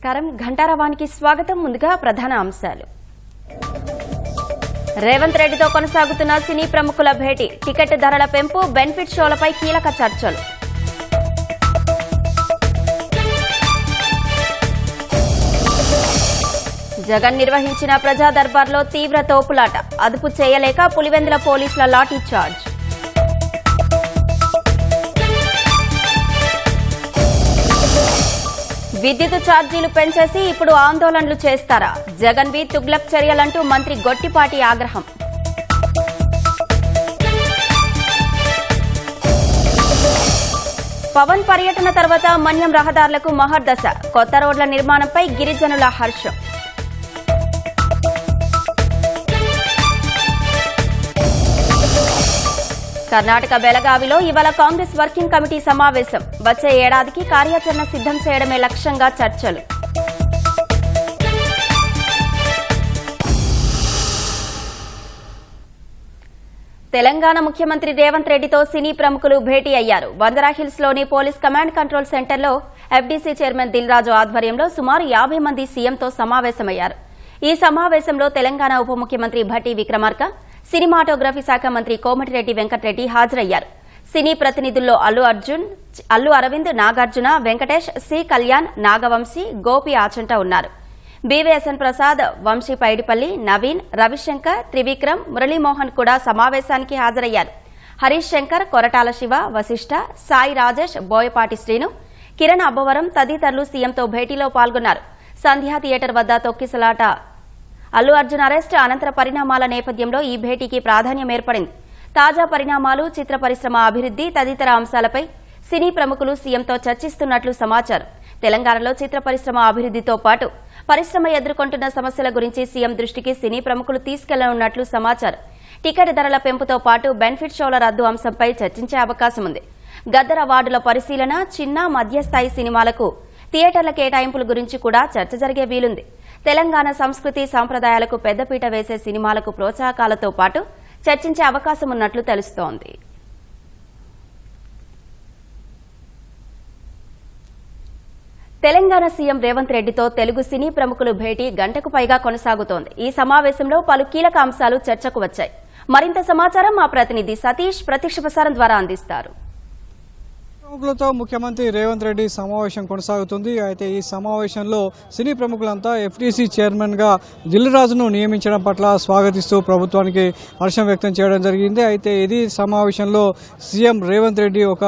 నమస్కారం ఘంటారావానికి స్వాగతం. ముందుగా ప్రధాన అంశాలు. రేవంత్ రెడ్డితో కొనసాగుతున్న సినీ ప్రముఖుల భేటీ, టికెట్ ధరల పెంపు, బెనిఫిట్ షోలపై కీలక చర్చలు. జగన్ నిర్వహించిన ప్రజా దర్బార్లో తీవ్ర తోపులాట, అదుపు చేయలేక పులివెందుల పోలీసుల లాఠీ చార్జ్. విద్యుత్ ఛార్జీలు పెంచేసి ఇప్పుడు ఆందోళనలు చేస్తారా? జగన్ వి తుగ్లక్ చర్యలంటూ మంత్రి గొట్టిపాటి ఆగ్రహం. పవన్ పర్యటన తర్వాత మన్యం రహదారులకు మహర్దశ, కొత్త రోడ్ల నిర్మాణంపై గిరిజనుల హర్షం. కర్ణాటక బెళగావిలో ఇవాళ కాంగ్రెస్ వర్కింగ్ కమిటీ సమావేశం, వచ్చే ఏడాదికి కార్యాచరణ సిద్దం చేయడమే లక్ష్యంగా చర్చలు. తెలంగాణ ముఖ్యమంత్రి రేవంత్ రెడ్డితో సినీ ప్రముఖులు భేటీ అయ్యారు. బంజారాహిల్స్ లోని పోలీస్ కమాండ్ కంట్రోల్ సెంటర్లో ఎఫ్డీసీ చైర్మన్ దిల్ రాజు ఆధ్వర్యంలో సుమారు 50 మంది సీఎంతో సమావేశమయ్యారు. ఈ సమావేశంలో తెలంగాణ ఉప ముఖ్యమంత్రి భట్టి విక్రమార్క, సినిమాటోగ్రఫీ శాఖ మంత్రి కోమటిరెడ్డి వెంకటరెడ్డి హాజరయ్యారు. సినీ ప్రతినిధుల్లో అల్లు అరవింద్, నాగార్జున, వెంకటేష్, సి కళ్యాణ్, నాగవంశీ, గోపి ఆచంట ఉన్నారు. బీవీఎస్ఎన్ ప్రసాద్, వంశీ పైడిపల్లి, నవీన్, రవిశంకర్, త్రివిక్రమ్, మురళీమోహన్ కూడా సమావేశానికి హాజరయ్యారు. హరీష్ శంకర్, కొరటాల శివ, వశిష్ఠ, సాయి రాజేష్, బోయపాటి శ్రీను, కిరణ్ అబ్బవరం తదితరులు సీఎంతో భేటీలో పాల్గొన్నారు. సంధ్యా థియేటర్ వద్ద తొక్కిసలాట, అల్లు అర్జున్ అరెస్ట్, అనంతర పరిణామాల నేపథ్యంలో ఈ భేటీకి ప్రాధాన్యం ఏర్పడింది. తాజా పరిణామాలు, చిత్ర పరిశ్రమ అభివృద్ది తదితర అంశాలపై సినీ ప్రముఖులు సీఎంతో చర్చిస్తున్నట్లు సమాచారం. తెలంగాణలో చిత్ర పరిశ్రమ అభివృద్దితో పాటు పరిశ్రమ ఎదుర్కొంటున్న సమస్యల గురించి సీఎం దృష్టికి సినీ ప్రముఖులు తీసుకెళ్లనున్నట్లు సమాచారం. టికెట్ ధరల పెంపుతో పాటు బెనిఫిట్ షోల రద్దు అంశంపై చర్చించే అవకాశం ఉంది. గద్దర్ అవార్డుల పరిశీలన, చిన్న మధ్యస్థాయి సినిమాలకు థియేటర్ల కేటాయింపుల గురించి కూడా చర్చ జరిగే వీలుంది. తెలంగాణ సంస్కృతి సంప్రదాయాలకు పెద్దపీట వేసే సినిమాలకు ప్రోత్సాహకాలతో పాటు చర్చించే అవకాశం ఉన్నట్లు తెలుస్తోంది. తెలంగాణ సీఎం రేవంత్ రెడ్డితో తెలుగు సినీ ప్రముఖులు భేటీ గంటకు పైగా కొనసాగుతోంది. ఈ సమావేశంలో పలు కీలక అంశాలు చర్చకు వచ్చాయి. మరింత సమాచారం మా ప్రతినిధి సతీష్ ప్రత్యక్ష ప్రసారం ద్వారా అందిస్తారు. ప్రముఖులతో ముఖ్యమంత్రి రేవంత్ రెడ్డి సమావేశం కొనసాగుతుంది. అయితే ఈ సమావేశంలో సినీ ప్రముఖులంతా ఎఫ్డీసీ చైర్మన్ గా దిల్ రాజును నియమించడం పట్ల స్వాగతిస్తూ ప్రభుత్వానికి హర్షం వ్యక్తం చేయడం జరిగింది. అయితే ఇది సమావేశంలో సీఎం రేవంత్ రెడ్డి ఒక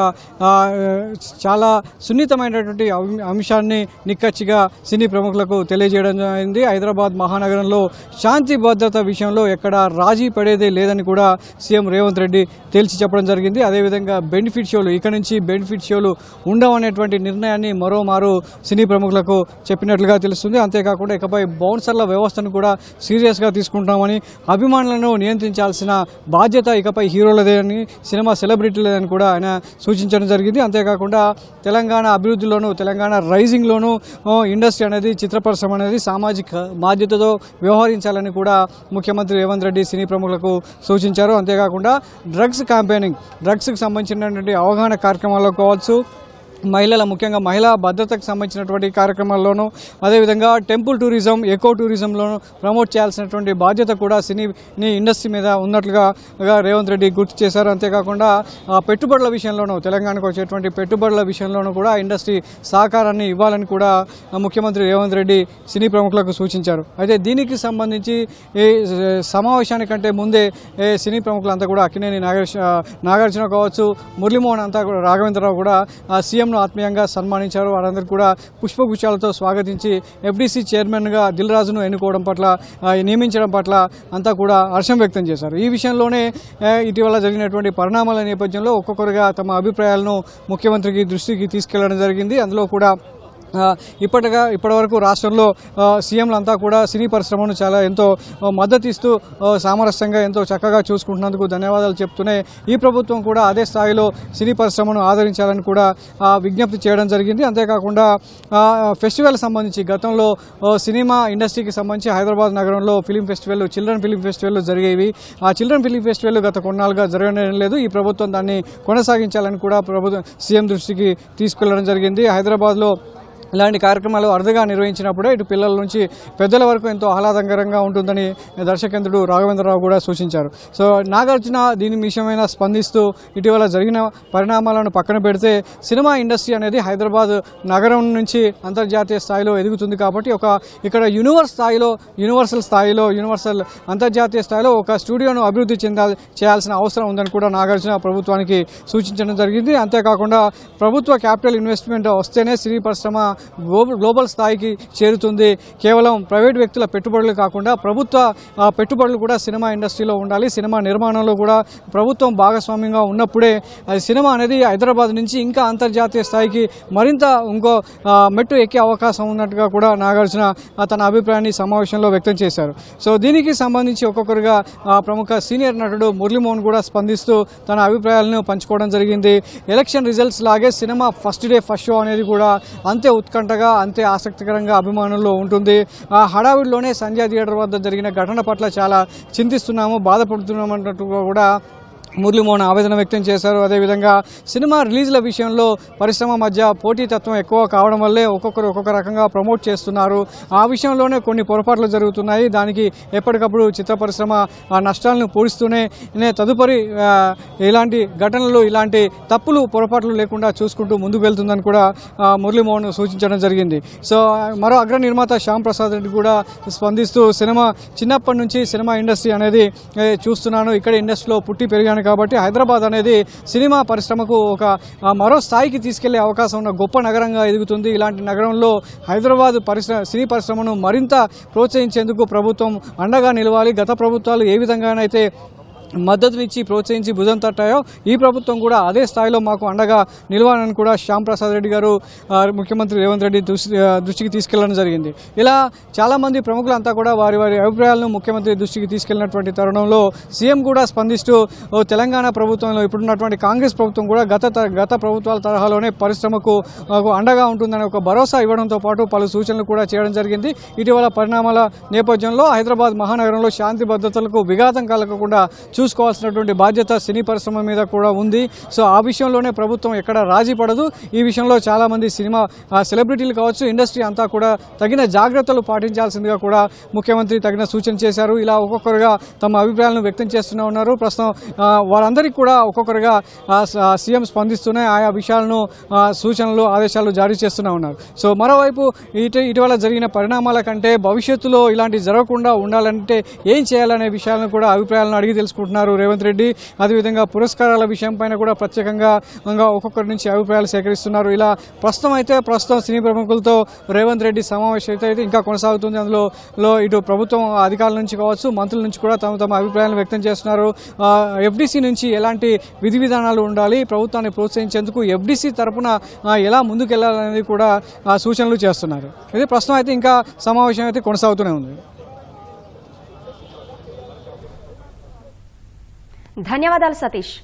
చాలా సున్నితమైనటువంటి అంశాన్ని నిక్కచ్చిగా సినీ ప్రముఖులకు తెలియజేయడం జరిగింది. హైదరాబాద్ మహానగరంలో శాంతి భద్రత విషయంలో ఎక్కడ రాజీ పడేదే లేదని కూడా సీఎం రేవంత్ రెడ్డి తేల్చి చెప్పడం జరిగింది. అదేవిధంగా బెనిఫిట్ షోలు ఇక నుంచి బెనిఫిట్ షోలు ఉండవనేటువంటి నిర్ణయాన్ని మరోమారు సినీ ప్రముఖులకు చెప్పినట్లుగా తెలుస్తుంది. అంతేకాకుండా ఇకపై బౌన్సర్ల వ్యవస్థను కూడా సీరియస్గా తీసుకుంటామని, అభిమానులను నియంత్రించాల్సిన బాధ్యత ఇకపై హీరోలదేని, సినిమా సెలబ్రిటీలదని కూడా ఆయన సూచించడం జరిగింది. అంతేకాకుండా తెలంగాణ అభివృద్ధిలోనూ, తెలంగాణ రైజింగ్లోనూ ఇండస్ట్రీ అనేది, చిత్ర పరిశ్రమ అనేది సామాజిక బాధ్యతతో వ్యవహరించాలని కూడా ముఖ్యమంత్రి రేవంత్ రెడ్డి సినీ ప్రముఖులకు సూచించారు. అంతేకాకుండా డ్రగ్స్ క్యాంపెయినింగ్, డ్రగ్స్కి సంబంధించినటువంటి అవగాహన కార్యక్రమాల్లో కావచ్చు, ముఖ్యంగా మహిళా భద్రతకు సంబంధించినటువంటి కార్యక్రమాల్లోనూ, అదేవిధంగా టెంపుల్ టూరిజం, ఎకో టూరిజంలోనూ ప్రమోట్ చేయాల్సినటువంటి బాధ్యత కూడా సినీ ఇండస్ట్రీ మీద ఉన్నట్లుగా రేవంత్ రెడ్డి గుర్తు చేశారు. అంతేకాకుండా పెట్టుబడుల విషయంలోనూ, తెలంగాణకు వచ్చేటువంటి పెట్టుబడుల విషయంలోనూ కూడా ఇండస్ట్రీ సహకారాన్ని ఇవ్వాలని కూడా ముఖ్యమంత్రి రేవంత్ రెడ్డి సినీ ప్రముఖులకు సూచించారు. అయితే దీనికి సంబంధించి ఈ సమావేశానికంటే ముందే సినీ ప్రముఖులంతా కూడా అక్కినేని నాగార్జున కావచ్చు, మురళీమోహన్ అంతా కూడా, రాఘవేంద్రరావు కూడా సీఎంను ఆత్మీయంగా సన్మానించారు. వారందరూ కూడా పుష్పగుచ్చాలతో స్వాగతించి ఎఫ్డీసీ చైర్మన్గా దిల్ రాజును ఎన్నుకోవడం పట్ల, నియమించడం పట్ల అంతా కూడా హర్షం వ్యక్తం చేశారు. ఈ విషయంలోనే ఇటీవల జరిగినటువంటి పరిణామాల నేపథ్యంలో ఒక్కొక్కరుగా తమ అభిప్రాయాలను ముఖ్యమంత్రికి దృష్టికి తీసుకెళ్లడం జరిగింది. అందులో కూడా ఇప్పటివరకు రాష్ట్రంలో సీఎంలంతా కూడా సినీ పరిశ్రమను ఎంతో మద్దతు ఇస్తూ సామరస్యంగా ఎంతో చక్కగా చూసుకుంటున్నందుకు ధన్యవాదాలు చెప్తూనే ఈ ప్రభుత్వం కూడా అదే స్థాయిలో సినీ పరిశ్రమను ఆదరించాలని కూడా విజ్ఞప్తి చేయడం జరిగింది. అంతేకాకుండా ఫెస్టివల్ సంబంధించి గతంలో సినిమా ఇండస్ట్రీకి సంబంధించి హైదరాబాద్ నగరంలో film festival, children film festival జరిగేవి. ఆ చిల్డ్రన్ ఫిలిం ఫెస్టివల్ గత కొన్నాళ్ళుగా జరగడం లేదు. ఈ ప్రభుత్వం దాన్ని కొనసాగించాలని కూడా సీఎం దృష్టికి తీసుకెళ్లడం జరిగింది. హైదరాబాద్లో ఇలాంటి కార్యక్రమాలు అరుదుగా నిర్వహించినప్పుడే ఇటు పిల్లల నుంచి పెద్దల వరకు ఎంతో ఆహ్లాదకరంగా ఉంటుందని దర్శకేంద్రుడు రాఘవేంద్రరావు కూడా సూచించారు. సో నాగార్జున దీని విషయమైన స్పందిస్తూ ఇటీవల జరిగిన పరిణామాలను పక్కన పెడితే సినిమా ఇండస్ట్రీ అనేది హైదరాబాద్ నగరం నుంచి అంతర్జాతీయ స్థాయిలో ఎదుగుతుంది కాబట్టి ఇక్కడ యూనివర్సల్ అంతర్జాతీయ స్థాయిలో ఒక స్టూడియోను అభివృద్ధి చేయాల్సిన అవసరం ఉందని కూడా నాగార్జున ప్రభుత్వానికి సూచించడం జరిగింది. అంతేకాకుండా ప్రభుత్వ క్యాపిటల్ ఇన్వెస్ట్మెంట్ వస్తేనే సినీ పరిశ్రమ గ్లోబల్ స్థాయికి చేరుతుంది. కేవలం ప్రైవేట్ వ్యక్తుల పెట్టుబడులు కాకుండా ప్రభుత్వ పెట్టుబడులు కూడా సినిమా ఇండస్ట్రీలో ఉండాలి. సినిమా నిర్మాణంలో కూడా ప్రభుత్వం భాగస్వామ్యంగా ఉన్నప్పుడే సినిమా అనేది హైదరాబాద్ నుంచి ఇంకా అంతర్జాతీయ స్థాయికి మరింత ఇంకో మెట్టు ఎక్కే అవకాశం ఉన్నట్టుగా కూడా నాగార్జున తన అభిప్రాయాన్ని సమావేశంలో వ్యక్తం చేశారు. సో దీనికి సంబంధించి ఒక్కొక్కరుగా ప్రముఖ సీనియర్ నటుడు మురళీమోహన్ కూడా స్పందిస్తూ తన అభిప్రాయాలను పంచుకోవడం జరిగింది. ఎలక్షన్ రిజల్ట్స్ లాగే cinema first day first show అనేది కూడా అంతే ఉత్కంఠగా అంతే ఆసక్తికరంగా అభిమానుల్లో ఉంటుంది. ఆ హడావిడిలోనే సంజయ్ థియేటర్ వద్ద జరిగిన ఘటన పట్ల చాలా చింతిస్తున్నాము, బాధపడుతున్నాము అన్నట్టుగా కూడా మురళీమోహన్ ఆవేదన వ్యక్తం చేశారు. అదేవిధంగా సినిమా రిలీజ్ల విషయంలో పరిశ్రమ మధ్య పోటీతత్వం ఎక్కువ కావడం వల్లే ఒక్కొక్కరు ఒక్కొక్క రకంగా ప్రమోట్ చేస్తున్నారు. ఆ విషయంలోనే కొన్ని పొరపాట్లు జరుగుతున్నాయి. దానికి ఎప్పటికప్పుడు చిత్ర పరిశ్రమ ఆ నష్టాలను పూడిస్తూనే తదుపరి ఇలాంటి ఘటనలు ఇలాంటి తప్పులు పొరపాట్లు లేకుండా చూసుకుంటూ ముందుకు వెళ్తుందని కూడా మురళీమోహన్ సూచించడం జరిగింది. సో మరో అగ్ర నిర్మాత శ్యామ్ ప్రసాద్ రెడ్డి కూడా స్పందిస్తూ చిన్నప్పటి నుంచి సినిమా ఇండస్ట్రీ అనేది చూస్తున్నాను, ఇక్కడ ఇండస్ట్రీలో పుట్టి పెరిగాను కాబట్టి హైదరాబాద్ అనేది సినిమా పరిశ్రమకు ఒక మరో స్థాయికి తీసుకెళ్లే అవకాశం ఉన్న గొప్ప నగరంగా ఎదుగుతుంది. ఇలాంటి నగరంలో హైదరాబాద్ సినీ పరిశ్రమను మరింత ప్రోత్సహించేందుకు ప్రభుత్వం అండగా నిలవాలి. గత ప్రభుత్వాలు ఏ విధంగానైతే మద్దతునిచ్చి ప్రోత్సహించి భుజం తట్టాయో ఈ ప్రభుత్వం కూడా అదే స్థాయిలో మాకు అండగా నిలవాలని కూడా శ్యామ్ ప్రసాద్ రెడ్డి గారు ముఖ్యమంత్రి రేవంత్ రెడ్డి దృష్టికి తీసుకెళ్లడం జరిగింది. ఇలా చాలామంది ప్రముఖులంతా కూడా వారి అభిప్రాయాలను ముఖ్యమంత్రి దృష్టికి తీసుకెళ్లినటువంటి తరుణంలో సీఎం కూడా స్పందిస్తూ తెలంగాణ ప్రభుత్వంలో ఇప్పుడున్నటువంటి కాంగ్రెస్ ప్రభుత్వం కూడా గత ప్రభుత్వాల తరహాలోనే పరిశ్రమకు అండగా ఉంటుందని ఒక భరోసా ఇవ్వడంతో పాటు పలు సూచనలు కూడా చేయడం జరిగింది. ఇటీవల పరిణామాల నేపథ్యంలో హైదరాబాద్ మహానగరంలో శాంతి భద్రతలకు విఘాతం కలగకుండా చూసుకోవాల్సినటువంటి బాధ్యత సినీ పరిశ్రమ మీద కూడా ఉంది. సో ఆ విషయంలోనే ప్రభుత్వం ఎక్కడ రాజీ పడదు. ఈ విషయంలో చాలామంది సినిమా సెలబ్రిటీలు కావచ్చు, ఇండస్ట్రీ అంతా కూడా తగిన జాగ్రత్తలు పాటించాల్సిందిగా కూడా ముఖ్యమంత్రి తగిన సూచన చేశారు. ఇలా ఒక్కొక్కరుగా తమ అభిప్రాయాలను వ్యక్తం చేస్తూనే ఉన్నారు. ప్రస్తుతం వారందరికీ కూడా ఒక్కొక్కరుగా సీఎం స్పందిస్తూనే ఆయా విషయాలను సూచనలు ఆదేశాలు జారీ చేస్తూనే ఉన్నారు. సో మరోవైపు ఇటీవల జరిగిన పరిణామాల కంటే భవిష్యత్తులో ఇలాంటి జరగకుండా ఉండాలంటే ఏం చేయాలనే విషయాలను కూడా అభిప్రాయాలను అడిగి తెలుసుకుంటున్నారు రేవంత్ రెడ్డి. అదేవిధంగా పురస్కారాల విషయం పైన కూడా ప్రత్యేకంగా ఒక్కొక్కరి నుంచి అభిప్రాయాలు సేకరిస్తున్నారు. ఇలా ప్రస్తుతం సినీ ప్రముఖులతో రేవంత్ రెడ్డి సమావేశం అయితే ఇంకా కొనసాగుతుంది. అందులో ఇటు ప్రభుత్వం అధికారుల నుంచి కావచ్చు, మంత్రుల నుంచి కూడా తమ అభిప్రాయాలను వ్యక్తం చేస్తున్నారు. ఎఫ్డీసీ నుంచి ఎలాంటి విధి విధానాలు ఉండాలి, ప్రభుత్వాన్ని ప్రోత్సహించేందుకు ఎఫ్డీసీ తరఫున ఎలా ముందుకెళ్లాలనేది కూడా సూచనలు చేస్తున్నారు. ఇది ప్రస్తుతం అయితే ఇంకా సమావేశం అయితే కొనసాగుతూనే ఉంది. ధన్యవాదాలు సతీష్.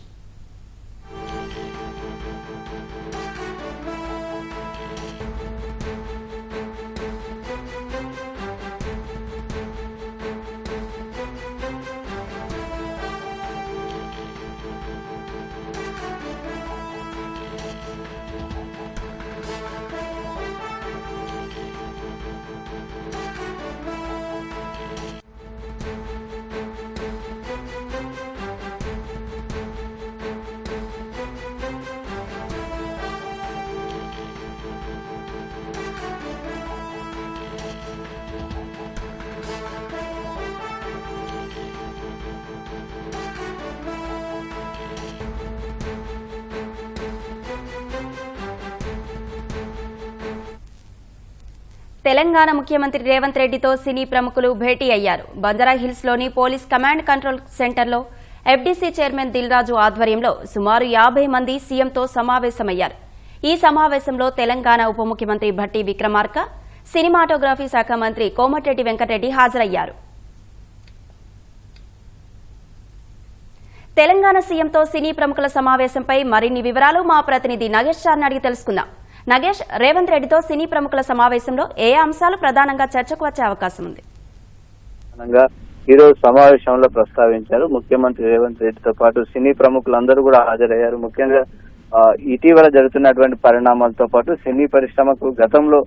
తెలంగాణ ముఖ్యమంత్రి రేవంత్ రెడ్డితో సినీ ప్రముఖులు భేటీ అయ్యారు. బంజారాహిల్స్లోని పోలీస్ కమాండ్ కంట్రోల్ సెంటర్లో ఎఫ్డీసీ చైర్మన్ దిల్ రాజు ఆధ్వర్యంలో సుమారు 50 మంది సీఎంతో సమావేశమయ్యారు. ఈ సమావేశంలో తెలంగాణ ఉప ముఖ్యమంత్రి భట్టి విక్రమార్క, సినిమాటోగ్రఫీ శాఖ మంత్రి కోమటిరెడ్డి వెంకటరెడ్డి హాజరయ్యారు. తెలంగాణ సీఎంతో సినీ ప్రముఖుల సమావేశంపై మరిన్ని వివరాలు మా ప్రతినిధి నగేష్ చార్ని అడిగి తెలుసుకుందాం. నగేష్, రేవంత్ రెడ్డితో సినీ ప్రముఖుల సమావేశంలో ఏ అంశాలు ప్రధానంగా చర్చకు వచ్చే అవకాశం ఉంది? ఈ రోజు సమావేశంలో ప్రస్తావించారు. ముఖ్యమంత్రి రేవంత్ రెడ్డితో పాటు సినీ ప్రముఖులందరూ కూడా హాజరయ్యారు. ముఖ్యంగా ఇటీవల జరుగుతున్నటువంటి పరిణామాలతో పాటు సినీ పరిశ్రమకు గతంలో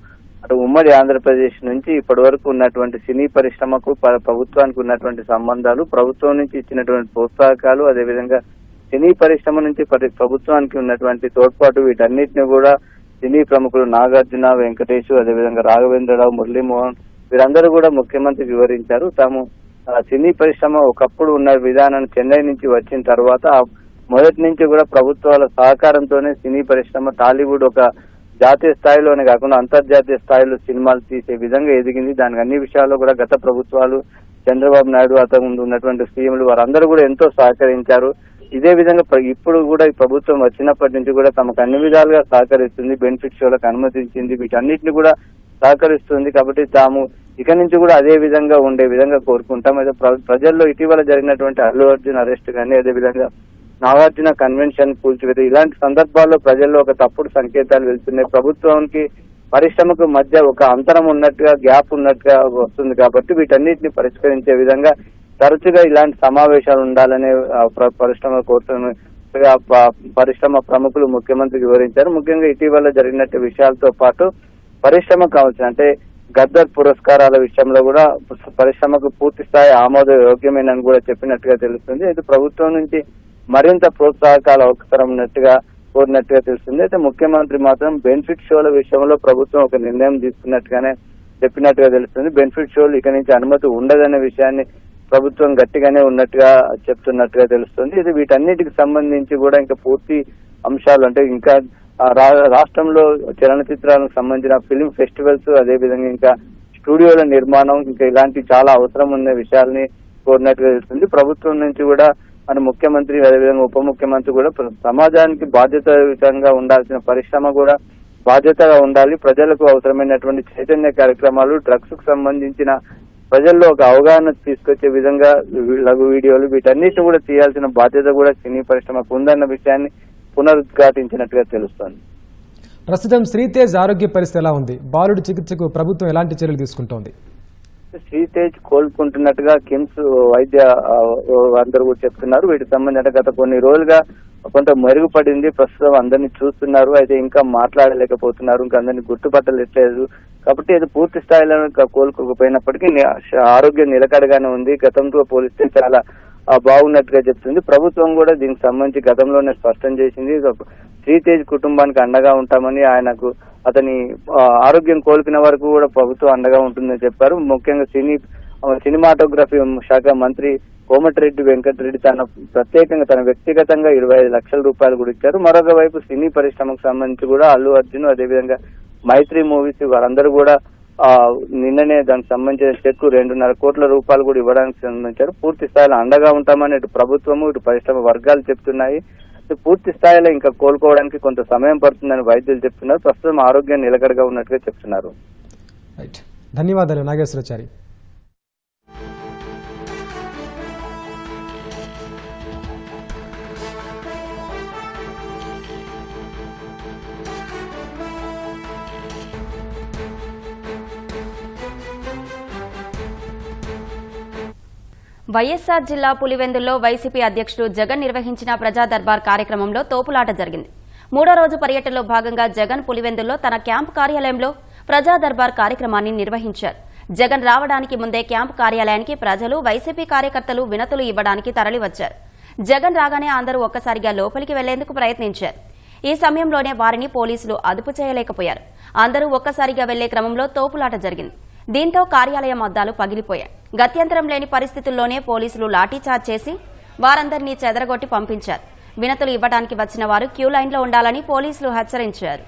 అటు ఉమ్మడి ఆంధ్రప్రదేశ్ నుంచి ఇప్పటి వరకు ఉన్నటువంటి సినీ పరిశ్రమకు ప్రభుత్వానికి ఉన్నటువంటి సంబంధాలు, ప్రభుత్వం నుంచి ఇచ్చినటువంటి ప్రోత్సాహకాలు, అదేవిధంగా సినీ పరిశ్రమ నుంచి ప్రభుత్వానికి ఉన్నటువంటి తోడ్పాటు, వీటన్నిటిని కూడా సినీ ప్రముఖులు నాగార్జున, వెంకటేష్, అదేవిధంగా రాఘవేంద్రరావు, మురళీమోహన్ వీరందరూ కూడా ముఖ్యమంత్రికి వివరించారు. తాము సినీ పరిశ్రమ ఒకప్పుడు ఉన్న విధానాన్ని చెన్నై నుంచి వచ్చిన తర్వాత మొదటి నుంచి కూడా ప్రభుత్వాల సహకారంతోనే సినీ పరిశ్రమ టాలీవుడ్ ఒక జాతీయ స్థాయిలోనే కాకుండా అంతర్జాతీయ స్థాయిలో సినిమాలు తీసే విధంగా ఎదిగింది. దానికి అన్ని విషయాల్లో కూడా గత ప్రభుత్వాలు, చంద్రబాబు నాయుడు, అంతకుముందు ఉన్నటువంటి సీఎంలు వారందరూ కూడా ఎంతో సహకరించారు. ఇదే విధంగా ఇప్పుడు కూడా ఈ ప్రభుత్వం వచ్చినప్పటి నుంచి కూడా తమకు అన్ని విధాలుగా సహకరిస్తుంది, బెనిఫిట్ షోలకు అనుమతించింది, వీటన్నిటిని కూడా సహకరిస్తుంది. కాబట్టి తాము ఇక నుంచి కూడా అదే విధంగా ఉండే విధంగా కోరుకుంటాం. అయితే ప్రజల్లో ఇటీవల జరిగినటువంటి అల్లు అర్జున్ అరెస్ట్ కానీ, అదేవిధంగా నాగార్జున కన్వెన్షన్ కూల్చివేత, ఇలాంటి సందర్భాల్లో ప్రజల్లో ఒక తప్పుడు సంకేతాలు వెళ్తున్నాయి. ప్రభుత్వానికి పరిశ్రమకు మధ్య ఒక అంతరం ఉన్నట్టుగా, గ్యాప్ ఉన్నట్టుగా వస్తుంది. కాబట్టి వీటన్నిటిని పరిష్కరించే విధంగా తరచుగా ఇలాంటి సమావేశాలు ఉండాలనే పరిశ్రమ కోరుతున్నట్టుగా పరిశ్రమ ప్రముఖులు ముఖ్యమంత్రికి వివరించారు. ముఖ్యంగా ఇటీవల జరిగినట్టు విషయాలతో పాటు పరిశ్రమకు కావాల్సిన అంటే గద్దర్ పురస్కారాల విషయంలో కూడా పరిశ్రమకు పూర్తి స్థాయి ఆమోదయోగ్యమేనని కూడా చెప్పినట్టుగా తెలుస్తుంది. అయితే ప్రభుత్వం నుంచి మరింత ప్రోత్సాహకాలు అవసరం ఉన్నట్టుగా కోరినట్టుగా తెలుస్తుంది. అయితే ముఖ్యమంత్రి మాత్రం బెనిఫిట్ షోల విషయంలో ప్రభుత్వం ఒక నిర్ణయం తీసుకున్నట్టుగానే చెప్పినట్టుగా తెలుస్తుంది. బెనిఫిట్ షోలు ఇక నుంచి అనుమతి ఉండదనే విషయాన్ని ప్రభుత్వం గట్టిగానే ఉన్నట్టుగా చెప్తున్నట్టుగా తెలుస్తుంది. ఇది వీటన్నిటికి సంబంధించి కూడా ఇంకా పూర్తి అంశాలు అంటే ఇంకా రాష్ట్రంలో చలనచిత్రాలకు సంబంధించిన ఫిల్మ్ ఫెస్టివల్స్, అదేవిధంగా ఇంకా స్టూడియోల నిర్మాణం, ఇంకా ఇలాంటి చాలా అవసరం ఉన్న విషయాల్ని కోరినట్టుగా తెలుస్తుంది. ప్రభుత్వం నుంచి కూడా మన ముఖ్యమంత్రి, అదేవిధంగా ఉప ముఖ్యమంత్రి కూడా సమాజానికి బాధ్యతాయుతంగా ఉండాల్సిన పరిశ్రమ కూడా బాధ్యతగా ఉండాలి. ప్రజలకు అవసరమైనటువంటి చైతన్య కార్యక్రమాలు, డ్రగ్స్ కు సంబంధించిన ప్రజల్లో ఒక అవగాహన తీసుకొచ్చే విధంగా లఘు వీడియోలు, వీటన్నిటిని కూడా తీయాల్సిన బాధ్యత కూడా సినీ పరిశ్రమకు ఉందన్న విషయాన్ని పునరుద్ఘాటించినట్టుగా తెలుస్తోంది. ప్రస్తుతం శ్రీతేజ్ ఆరోగ్య పరిస్థితి ఎలా ఉంది? బాలుడి చికిత్సకు ప్రభుత్వం ఎలాంటి చర్యలు తీసుకుంటోంది? శ్రీతేజ్ కోలుకుంటున్నట్టుగా కిమ్స్ వైద్య అందరూ కూడా చెప్తున్నారు. వీటికి సంబంధించి గత కొన్ని రోజులుగా కొంత మెరుగుపడింది. ప్రస్తుతం అందరినీ చూస్తున్నారు. అయితే ఇంకా మాట్లాడలేకపోతున్నారు, ఇంకా అందరినీ గుర్తుపట్టలేదు. కాబట్టి అది పూర్తి స్థాయిలో కోలుకోకపోయినప్పటికీ ఆరోగ్యం నిలకడగానే ఉంది. గతంతో పోలిస్తే చాలా బాగున్నట్టుగా చెప్తుంది. ప్రభుత్వం కూడా దీనికి సంబంధించి గతంలోనే స్పష్టం చేసింది. శ్రీతేజ్ కుటుంబానికి అండగా ఉంటామని, ఆయనకు అతని ఆరోగ్యం కోలుకునే వరకు కూడా ప్రభుత్వం అండగా ఉంటుందని చెప్పారు. ముఖ్యంగా సినిమాటోగ్రఫీ శాఖ మంత్రి కోమటిరెడ్డి వెంకటరెడ్డి ప్రత్యేకంగా తన వ్యక్తిగతంగా 25 లక్షల రూపాయలు కూడా ఇచ్చారు. మరొక వైపు సినీ పరిశ్రమకు సంబంధించి కూడా అల్లు అర్జున్, అదేవిధంగా మైత్రి మూవీస్ వారందరూ కూడా నిన్ననే దానికి సంబంధించిన చెక్ 2.5 కోట్ల రూపాయలు కూడా ఇవ్వడానికి సంబంధించారు. పూర్తి స్థాయిలో అండగా ఉంటామని ఇటు ప్రభుత్వము, ఇటు పరిశ్రమ వర్గాలు చెప్తున్నాయి. పూర్తి స్థాయిలో ఇంకా కోలుకోవడానికి కొంత సమయం పడుతుందని వైద్యులు చెప్తున్నారు. ప్రస్తుతం ఆరోగ్యం నిలకడగా ఉన్నట్టుగా చెప్తున్నారు. ధన్యవాదాలు నాగేశ్వరాచారి. వైఎస్సార్ జిల్లా పులివెందుల్లో వైసీపీ అధ్యక్షుడు జగన్ నిర్వహించిన ప్రజా దర్బార్ కార్యక్రమంలో తోపులాట జరిగింది. 3వ రోజు పర్యటనలో భాగంగా జగన్ పులివెందుల్లో తన క్యాంపు కార్యాలయంలో ప్రజా దర్బార్ కార్యక్రమాన్ని నిర్వహించారు. జగన్ రావడానికి ముందే క్యాంపు కార్యాలయానికి ప్రజలు, వైసీపీ కార్యకర్తలు వినతులు ఇవ్వడానికి తరలివచ్చారు. జగన్ రాగానే అందరూ ఒక్కసారిగా లోపలికి వెళ్లేందుకు ప్రయత్నించారు. ఈ సమయంలోనే వారిని పోలీసులు అదుపు చేయలేకపోయారు. అందరూ ఒక్కసారిగా వెళ్లే క్రమంలో తోపులాట జరిగింది. దీంతో కార్యాలయం అద్దాలు పగిలిపోయాయి. గత్యంతరం లేని పరిస్థితుల్లోనే పోలీసులు లాఠీచార్జ్ చేసి వారందరినీ చెదరగొట్టి పంపించారు. వినతులు ఇవ్వడానికి వచ్చిన వారు క్యూ లైన్లో ఉండాలని పోలీసులు హెచ్చరించారు.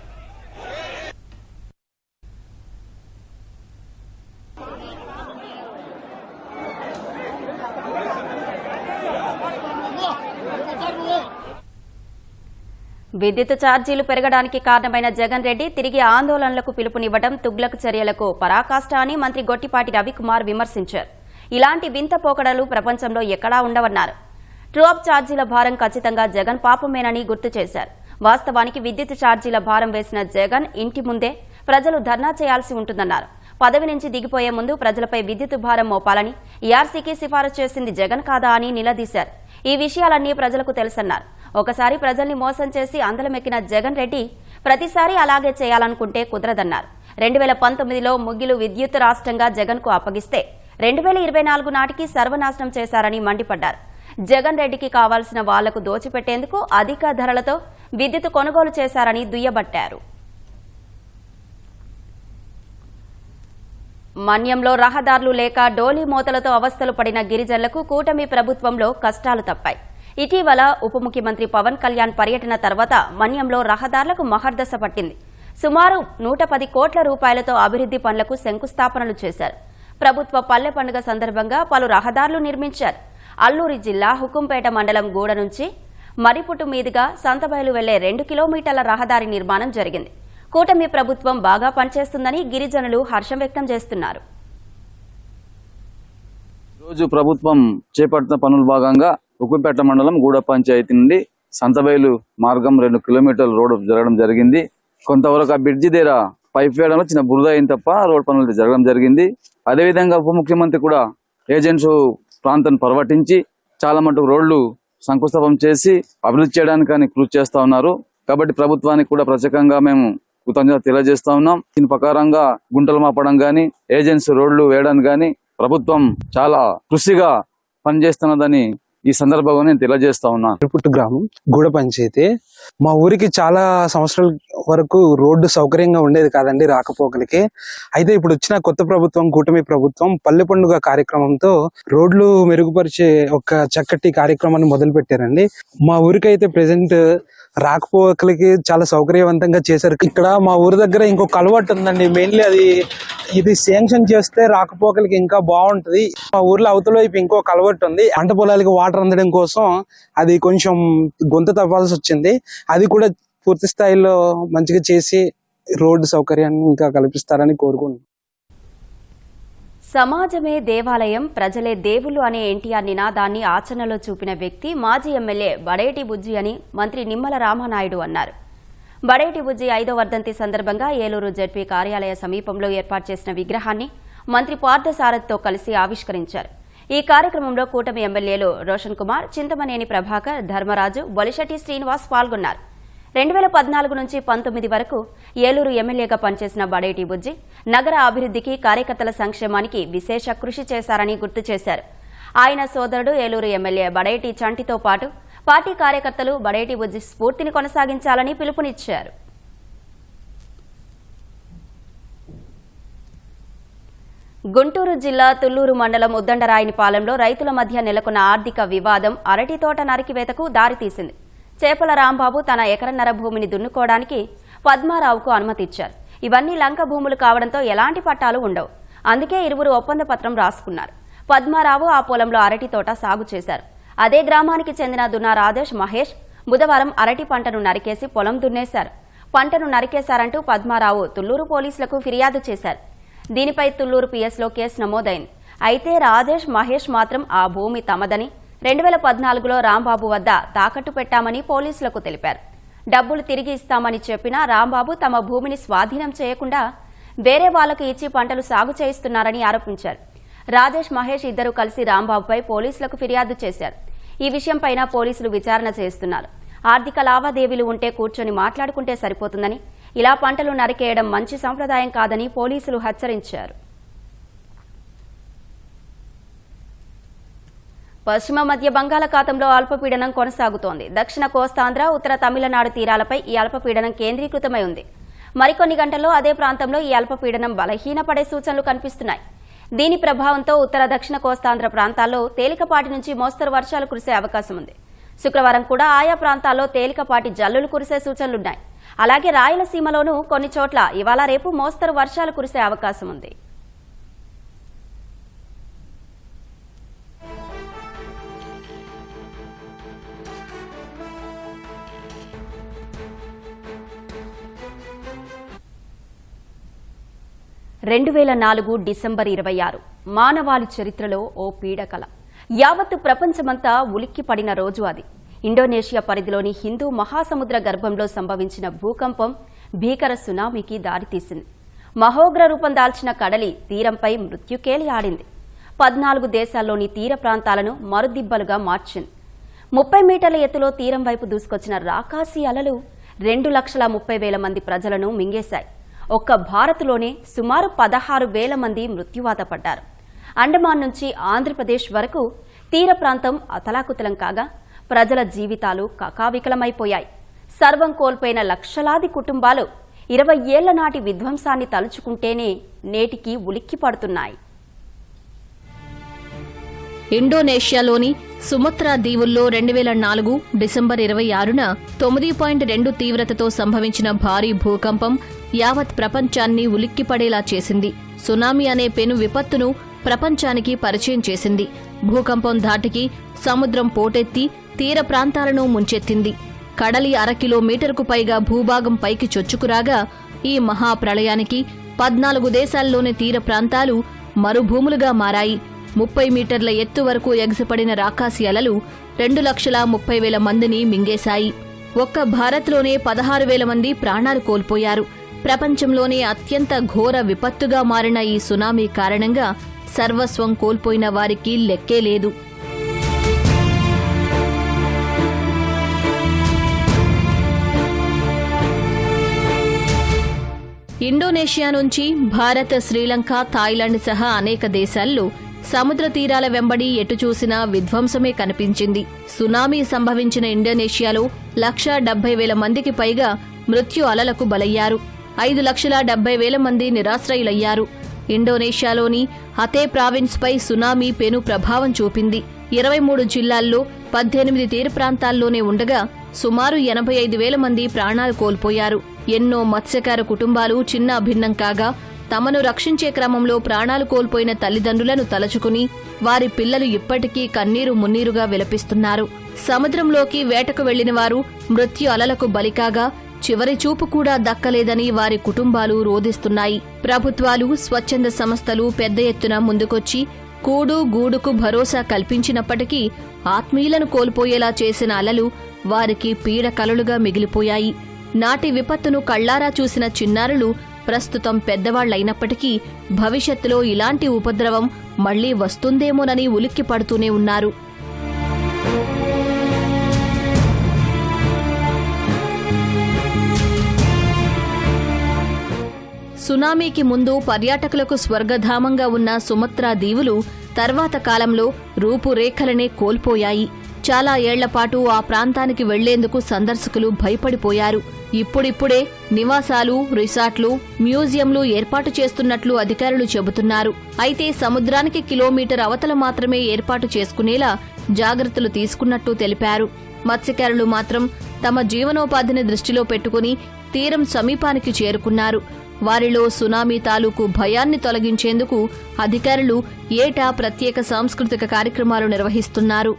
విద్యుత్ ఛార్జీలు పెరగడానికి కారణమైన జగన్ రెడ్డి తిరిగి ఆందోళనలకు పిలుపునివ్వడం తుగ్లక్ చర్యలకు పరాకాష్ట అని మంత్రి గొట్టిపాటి రవికుమార్ విమర్శించారు. ఇలాంటి వింత పోకడలు ప్రపంచంలో ఎక్కడా ఉండవన్నారు. ట్రూ-అప్ ఛార్జీల భారం ఖచ్చితంగా జగన్ పాపమేనని గుర్తు చేశారు. వాస్తవానికి విద్యుత్ ఛార్జీల భారం వేసిన జగన్ ఇంటి ముందే ప్రజలు ధర్నా చేయాల్సి ఉంటుందన్నారు. పదవి నుంచి దిగిపోయే ముందు ప్రజలపై విద్యుత్ భారం మోపాలని ఈఆర్సీకి సిఫారసు చేసింది జగన్ కాదా అని నిలదీశారు. ఈ విషయాలన్నీ ప్రజలకు తెలుసన్నారు. ఒకసారి ప్రజల్ని మోసం చేసి అందలమెక్కిన జగన్ రెడ్డి ప్రతిసారి అలాగే చేయాలనుకుంటే కుదరదన్నారు. 2019లో ముగ్గులు విద్యుత్ రాష్ట్రంగా జగన్కు అప్పగిస్తే 2024 నాటికి సర్వనాశనం చేశారని మండిపడ్డారు. జగన్ రెడ్డికి కావాల్సిన వాళ్లకు దోచిపెట్టేందుకు అధిక ధరలతో విద్యుత్ కొనుగోలు చేశారని దుయ్యబట్టారు. మన్యంలో రహదారులు లేక డోలీ మోతలతో అవస్థలు పడిన గిరిజనులకు కూటమి ప్రభుత్వంలో కష్టాలు తప్పాయి. ఇటీవల ఉప ముఖ్యమంత్రి పవన్ కళ్యాణ్ పర్యటన తర్వాత మన్యంలో రహదారులకు మహర్దశ పట్టింది. సుమారు 110 కోట్ల రూపాయలతో అభివృద్ది పనులకు శంకుస్థాపనలు చేశారు. ప్రభుత్వ పల్లె పండుగ సందర్భంగా పలు రహదారులు నిర్మించారు. అల్లూరి జిల్లా హుకుంపేట మండలం గూడ నుంచి మరిపుట్టు మీదుగా సంతబయలు వెళ్లే 2 కిలోమీటర్ల రహదారి నిర్మాణం జరిగింది. కూటమి ప్రభుత్వం బాగా పనిచేస్తుందని గిరిజనులు హర్షం వ్యక్తం చేస్తున్నారు. రోజు ప్రభుత్వం చేపట్టిన పనుల భాగంగా ఉక్కుపేట మండలం గూడ పంచాయతీ నుండి సంతబయలు మార్గం 2 కిలోమీటర్ల రోడ్డు జరగడం జరిగింది. కొంతవరకు ఆ బ్రిడ్జి దగ్గర పైప్ వేయడంలో చిన్న బురద అయింది తప్ప రోడ్ పనులు జరగడం జరిగింది. అదేవిధంగా ఉప ముఖ్యమంత్రి కూడా ఏజెన్సీ ప్రాంతాన్ని పర్వటించి చాలా మటుకు రోడ్లు శంకుస్థాపన చేసి అభివృద్ధి చేయడానికి కృషి చేస్తా ఉన్నారు. కాబట్టి ప్రభుత్వానికి కూడా ప్రత్యేకంగా మేము కృతజ్ఞత తెలియజేస్తా ఉన్నాం. దీని ప్రకారంగా గుంటలు మాపడం గాని ఏజెన్సీ రోడ్లు వేయడానికి గాని ప్రభుత్వం చాలా కృషిగా పనిచేస్తున్నదని ఈ సందర్భంగా నేను తెలియజేస్తా ఉన్నాను. మరిపుట్టు గ్రామం గూడ పంచాయతీ. మా ఊరికి చాలా సంవత్సరాల వరకు రోడ్డు సౌకర్యంగా ఉండేది కాదండి రాకపోకలకి. అయితే ఇప్పుడు వచ్చిన కొత్త ప్రభుత్వం కూటమి ప్రభుత్వం పల్లె పండుగ కార్యక్రమంతో రోడ్లు మెరుగుపరిచే ఒక చక్కటి కార్యక్రమాన్ని మొదలు పెట్టారండి. మా ఊరికైతే ప్రెసెంట్ రాకపోకలకి చాలా సౌకర్యవంతంగా చేశారు. ఇక్కడ మా ఊరి దగ్గర ఇంకో కలవట్టు ఉందండి. మెయిన్లీ ఇది శాంక్షన్ చేస్తే రాకపోకలకి ఇంకా బాగుంటది. మా ఊర్లో అవతల వైపు ఇంకో కలవట్టు ఉంది. పంట పొలాలకి వాటర్ అందడం కోసం అది కొంచెం గొంతు తవ్వాల్సి వచ్చింది. అది కూడా పూర్తి స్థాయిలో మంచిగా చేసి రోడ్డు సౌకర్యాన్ని ఇంకా కల్పిస్తారని కోరుకుంటున్నాను. సమాజమే దేవాలయం, ప్రజలే దేవుళ్ళు అనే ఎన్టీఆర్ నినాదాన్ని ఆచరణలో చూపిన వ్యక్తి మాజీ ఎమ్మెల్యే బడేటి బుజ్జి అని మంత్రి నిమ్మల రామనాయుడు అన్నారు. బడేటి బుజ్జి 5వ వర్ధంతి సందర్భంగా ఏలూరు జెడ్పీ కార్యాలయ సమీపంలో ఏర్పాటు చేసిన విగ్రహాన్ని మంత్రి పార్థసారథితో కలిసి ఆవిష్కరించారు. ఈ కార్యక్రమంలో కూటమి ఎమ్మెల్యేలు రోషన్ కుమార్, చింతమనేని ప్రభాకర్, ధర్మరాజు, బొలిశెట్టి శ్రీనివాస్ పాల్గొన్నారు. 2014 నుంచి 19 వరకు ఏలూరు ఎమ్మెల్యేగా పనిచేసిన బడేటి బుజ్జి నగర అభివృద్ధికి, కార్యకర్తల సంక్షేమానికి విశేష కృషి చేశారని గుర్తు చేశారు. ఆయన సోదరుడు ఏలూరు ఎమ్మెల్యే బడేటి చంటితో పాటు పార్టీ కార్యకర్తలు బడేటి బుజ్జి స్ఫూర్తిని కొనసాగించాలని పిలుపునిచ్చారు. గుంటూరు జిల్లా తుళ్లూరు మండలం ఉద్దండరాయనిపాలెంలో రైతుల మధ్య నెలకొన్న ఆర్థిక వివాదం అరటి తోట నరికివేతకు దారితీసింది. చేపల రాంబాబు తన ఎకరన్నర భూమిని దున్నుకోవడానికి పద్మారావుకు అనుమతిచ్చారు. ఇవన్నీ లంక భూములు కావడంతో ఎలాంటి పట్టాలు ఉండవు. అందుకే ఇరువురు ఒప్పంద పత్రం రాసుకున్నారు. పద్మారావు ఆ పొలంలో అరటి తోట సాగు చేశారు. అదే గ్రామానికి చెందిన దున్నా రాజేష్ మహేష్ బుధవారం అరటి పంటను నరికేసి పొలం దున్నేశారు. పంటను నరికేశారంటూ పద్మారావు తుళ్లూరు పోలీసులకు ఫిర్యాదు చేశారు. దీనిపై తుళ్లూరు పిఎస్లో కేసు నమోదైంది. అయితే రాజేష్ మహేష్ మాత్రం ఆ భూమి తమదని 2014లో రాంబాబు వద్ద తాకట్టు పెట్టామని పోలీసులకు తెలిపారు. డబ్బులు తిరిగి ఇస్తామని చెప్పినా రాంబాబు తమ భూమిని స్వాధీనం చేయకుండా వేరే వాళ్లకు ఇచ్చి పంటలు సాగు చేయిస్తున్నారని ఆరోపించారు. రాజేష్ మహేష్ ఇద్దరు కలిసి రాంబాబుపై పోలీసులకు ఫిర్యాదు చేశారు. ఈ విషయంపైన పోలీసులు విచారణ చేస్తున్నారు. ఆర్థిక లావాదేవీలు ఉంటే కూర్చొని మాట్లాడుకుంటే సరిపోతుందని, ఇలా పంటలు నరికేయడం మంచి సంప్రదాయం కాదని పోలీసులు హెచ్చరించారు. పశ్చిమ మధ్య బంగాళాఖాతంలో అల్పపీడనం కొనసాగుతోంది. దక్షిణ కోస్తాంధ్ర, ఉత్తర తమిళనాడు తీరాలపై ఈ అల్పపీడనం కేంద్రీకృతమై ఉంది. మరికొన్ని గంటల్లో అదే ప్రాంతంలో ఈ అల్పపీడనం బలహీనపడే సూచనలు కనిపిస్తున్నాయి. దీని ప్రభావంతో ఉత్తర దక్షిణ కోస్తాంధ్ర ప్రాంతాల్లో తేలికపాటి నుంచి మోస్తరు వర్షాలు కురిసే అవకాశం ఉంది. శుక్రవారం కూడా ఆయా ప్రాంతాల్లో తేలికపాటి జల్లులు కురిసే సూచనలున్నాయి. అలాగే రాయలసీమలోనూ కొన్ని చోట్ల ఇవాళ రేపు మోస్తరు వర్షాలు కురిసే అవకాశం ఉంది. డిసెంబర్ 26 మానవాళి చరిత్రలో ఓ పీడకల. యావత్తు ప్రపంచమంతా ఉలిక్కిపడిన రోజు అది. ఇండోనేషియా పరిధిలోని హిందూ మహాసముద్ర గర్భంలో సంభవించిన భూకంపం భీకర సునామీకి దారితీసింది. మహోగ్ర రూపం దాల్చిన కడలి తీరంపై మృత్యుకేలి ఆడింది. 14 దేశాల్లోని తీర ప్రాంతాలను మరుదిబ్బలుగా మార్చింది. 30 మీటర్ల ఎత్తులో తీరం వైపు దూసుకొచ్చిన రాకాసి అలలు 2,30,000 మంది ప్రజలను మింగేశాయి. ఒక్క భారత్లోనే సుమారు 16,000 మంది మృత్యువాత పడ్డారు. అండమాన్ నుంచి ఆంధ్రప్రదేశ్ వరకు తీర ప్రాంతం అతలాకుతలం కాగా ప్రజల జీవితాలు కకావికలమైపోయాయి. సర్వం కోల్పోయిన లక్షలాది కుటుంబాలు 20 ఏళ్ల నాటి విధ్వంసాన్ని తలుచుకుంటేనే నేటికి ఉలిక్కిపడుతున్నాయి. ఇండోనేషియాలోని సుమత్రా దీవుల్లో 2004 డిసెంబర్ 26న 9.2 తీవ్రతతో సంభవించిన భారీ భూకంపం యావత్ ప్రపంచాన్ని ఉలిక్కిపడేలా చేసింది. సునామీ అనే పెను విపత్తును ప్రపంచానికి పరిచయం చేసింది. భూకంపం ధాటికి సముద్రం పోటెత్తి తీర ప్రాంతాలను ముంచెత్తింది. కడలి 1/2 కిలోమీటర్కు పైగా భూభాగం పైకి చొచ్చుకురాగా ఈ మహాప్రళయానికి 14 దేశాల్లోని తీర ప్రాంతాలు మరుభూములుగా మారాయి. 30 మీటర్ల ఎత్తు వరకు ఎగసిపడిన రాకాసి అలలు 2,30,000 మందిని మింగేశాయి. ఒక్క భారత్లోనే 16,000 మంది ప్రాణాలు కోల్పోయారు. ప్రపంచంలోనే అత్యంత ఘోర విపత్తుగా మారిన ఈ సునామీ కారణంగా సర్వస్వం కోల్పోయిన వారికి లెక్కే లేదు. ఇండోనేషియా నుంచి భారత్, శ్రీలంక, థాయిలాండ్ సహా అనేక దేశాల్లో సముద్ర తీరాల వెంబడి ఎటు చూసినా విధ్వంసమే కనిపించింది. సునామీ సంభవించిన ఇండోనేషియాలో 1,70,000 మందికి పైగా మృత్యు అలలకు బలయ్యారు. 5,70,000 మంది నిరాశ్రయులయ్యారు. ఇండోనేషియాలోని అతే ప్రావిన్స్పై సునామీ పెను ప్రభావం చూపింది. 23 జిల్లాల్లో 18 తీర ప్రాంతాల్లోనే ఉండగా సుమారు 85,000 మంది ప్రాణాలు కోల్పోయారు. ఎన్నో మత్స్యకార కుటుంబాలు చిన్న భిన్నం కాగా తమను రక్షించే క్రమంలో ప్రాణాలు కోల్పోయిన తల్లిదండ్రులను తలచుకుని వారి పిల్లలు ఇప్పటికీ కన్నీరు మున్నీరుగా విలపిస్తున్నారు. సముద్రంలోకి వేటకు వెళ్లిన వారు మృత్యు అలలకు బలికాగా చివరి చూపు కూడా దక్కలేదని వారి కుటుంబాలు రోదిస్తున్నాయి. ప్రభుత్వాలు, స్వచ్ఛంద సంస్థలు పెద్ద ఎత్తున ముందుకొచ్చి కూడు గూడుకు భరోసా కల్పించినప్పటికీ ఆత్మీయులను కోల్పోయేలా చేసిన అలలు వారికి పీడ కలలుగా మిగిలిపోయాయి. నాటి విపత్తును కళ్లారా చూసిన చిన్నారులు ప్రస్తుతం పెద్దవాళ్లైనప్పటికీ భవిష్యత్తులో ఇలాంటి ఉపద్రవం మళ్లీ వస్తుందేమోనని ఉలిక్కి పడుతూనే ఉన్నారు. సునామీకి ముందు పర్యాటకులకు స్వర్గధామంగా ఉన్న సుమత్రా దీవులు తర్వాత కాలంలో రూపురేఖలనే కోల్పోయాయి. చాలా ఏళ్లపాటు ఆ ప్రాంతానికి వెళ్లేందుకు సందర్శకులు భయపడిపోయారు. ఇప్పుడిప్పుడే నివాసాలు, రిసార్ట్లు, మ్యూజియంలు ఏర్పాటు చేస్తున్నట్లు అధికారులు చెబుతున్నారు. అయితే సముద్రానికి కిలోమీటర్ అవతల మాత్రమే ఏర్పాటు చేసుకునేలా జాగ్రత్తలు తీసుకున్నట్టు తెలిపారు. మత్స్యకారులు మాత్రం తమ జీవనోపాధిని దృష్టిలో పెట్టుకుని తీరం సమీపానికి చేరుకున్నారు. వారిలో సునామీ తాలూకు భయాన్ని తొలగించేందుకు అధికారులు ఏటా ప్రత్యేక సాంస్కృతిక కార్యక్రమాలు నిర్వహిస్తున్నారు.